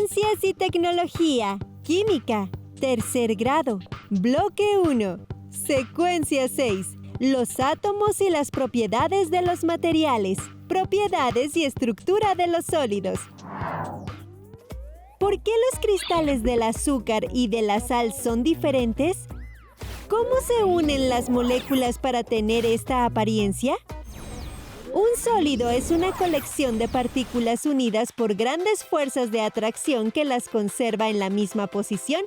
Ciencias y Tecnología, Química, tercer grado, Bloque 1, Secuencia 6, los átomos y las propiedades de los materiales, propiedades y estructura de los sólidos. ¿Por qué los cristales del azúcar y de la sal son diferentes? ¿Cómo se unen las moléculas para tener esta apariencia? Un sólido es una colección de partículas unidas por grandes fuerzas de atracción que las conserva en la misma posición.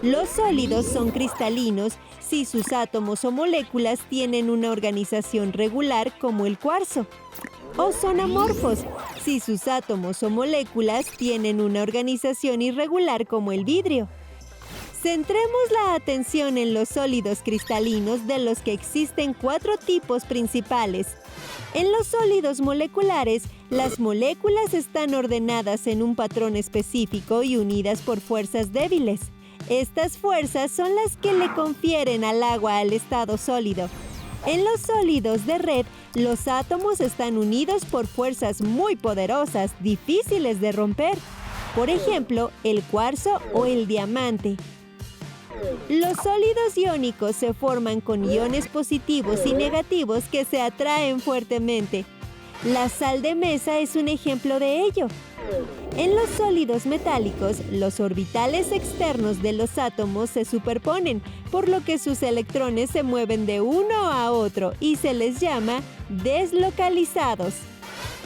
Los sólidos son cristalinos si sus átomos o moléculas tienen una organización regular como el cuarzo. O son amorfos si sus átomos o moléculas tienen una organización irregular como el vidrio. Centremos la atención en los sólidos cristalinos, de los que existen 4 tipos principales. En los sólidos moleculares, las moléculas están ordenadas en un patrón específico y unidas por fuerzas débiles. Estas fuerzas son las que le confieren al agua al estado sólido. En los sólidos de red, los átomos están unidos por fuerzas muy poderosas, difíciles de romper. Por ejemplo, el cuarzo o el diamante. Los sólidos iónicos se forman con iones positivos y negativos que se atraen fuertemente. La sal de mesa es un ejemplo de ello. En los sólidos metálicos, los orbitales externos de los átomos se superponen, por lo que sus electrones se mueven de uno a otro y se les llama deslocalizados.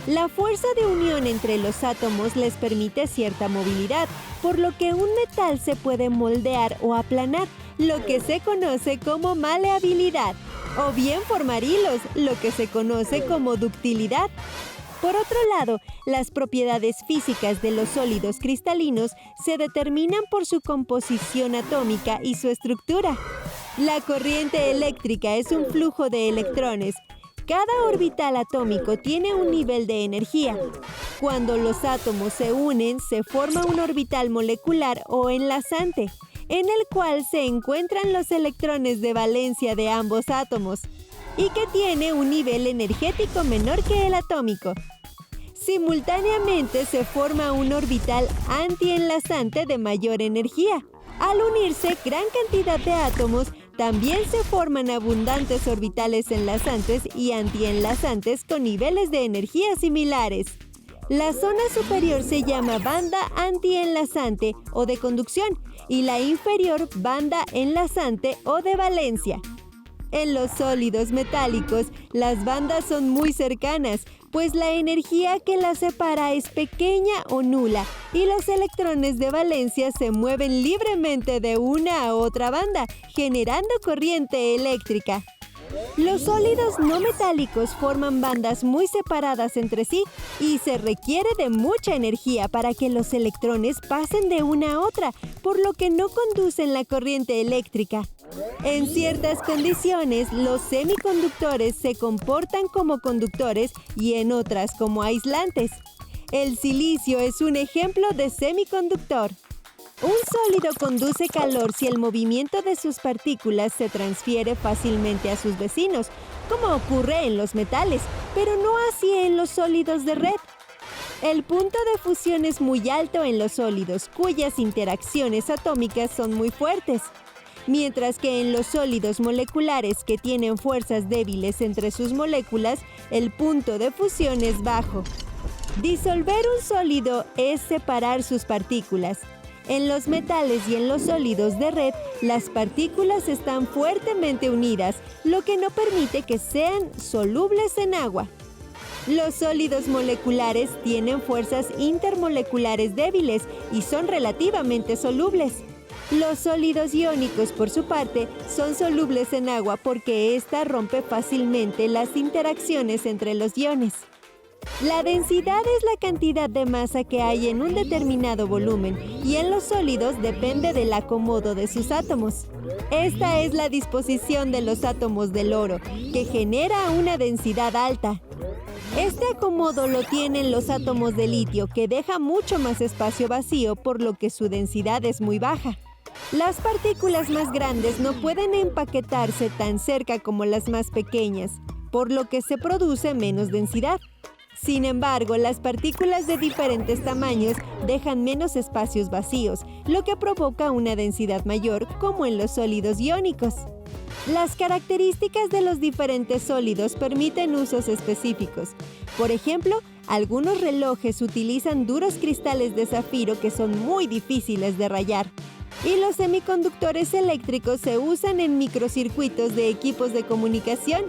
La fuerza de unión entre los átomos les permite cierta movilidad, por lo que un metal se puede moldear o aplanar, lo que se conoce como maleabilidad, o bien formar hilos, lo que se conoce como ductilidad. Por otro lado, las propiedades físicas de los sólidos cristalinos se determinan por su composición atómica y su estructura. La corriente eléctrica es un flujo de electrones. Cada orbital atómico tiene un nivel de energía. Cuando los átomos se unen, se forma un orbital molecular o enlazante, en el cual se encuentran los electrones de valencia de ambos átomos, y que tiene un nivel energético menor que el atómico. Simultáneamente se forma un orbital antienlazante de mayor energía. Al unirse gran cantidad de átomos, también se forman abundantes orbitales enlazantes y antienlazantes con niveles de energía similares. La zona superior se llama banda antienlazante o de conducción y la inferior banda enlazante o de valencia. En los sólidos metálicos, las bandas son muy cercanas, pues la energía que las separa es pequeña o nula y los electrones de valencia se mueven libremente de una a otra banda, generando corriente eléctrica. Los sólidos no metálicos forman bandas muy separadas entre sí y se requiere de mucha energía para que los electrones pasen de una a otra, por lo que no conducen la corriente eléctrica. En ciertas condiciones, los semiconductores se comportan como conductores y en otras como aislantes. El silicio es un ejemplo de semiconductor. Un sólido conduce calor si el movimiento de sus partículas se transfiere fácilmente a sus vecinos, como ocurre en los metales, pero no así en los sólidos de red. El punto de fusión es muy alto en los sólidos, cuyas interacciones atómicas son muy fuertes, mientras que en los sólidos moleculares que tienen fuerzas débiles entre sus moléculas, el punto de fusión es bajo. Disolver un sólido es separar sus partículas. En los metales y en los sólidos de red, las partículas están fuertemente unidas, lo que no permite que sean solubles en agua. Los sólidos moleculares tienen fuerzas intermoleculares débiles y son relativamente solubles. Los sólidos iónicos, por su parte, son solubles en agua porque ésta rompe fácilmente las interacciones entre los iones. La densidad es la cantidad de masa que hay en un determinado volumen y en los sólidos depende del acomodo de sus átomos. Esta es la disposición de los átomos del oro, que genera una densidad alta. Este acomodo lo tienen los átomos de litio, que deja mucho más espacio vacío, por lo que su densidad es muy baja. Las partículas más grandes no pueden empaquetarse tan cerca como las más pequeñas, por lo que se produce menos densidad. Sin embargo, las partículas de diferentes tamaños dejan menos espacios vacíos, lo que provoca una densidad mayor, como en los sólidos iónicos. Las características de los diferentes sólidos permiten usos específicos. Por ejemplo, algunos relojes utilizan duros cristales de zafiro que son muy difíciles de rayar. Y los semiconductores eléctricos se usan en microcircuitos de equipos de comunicación.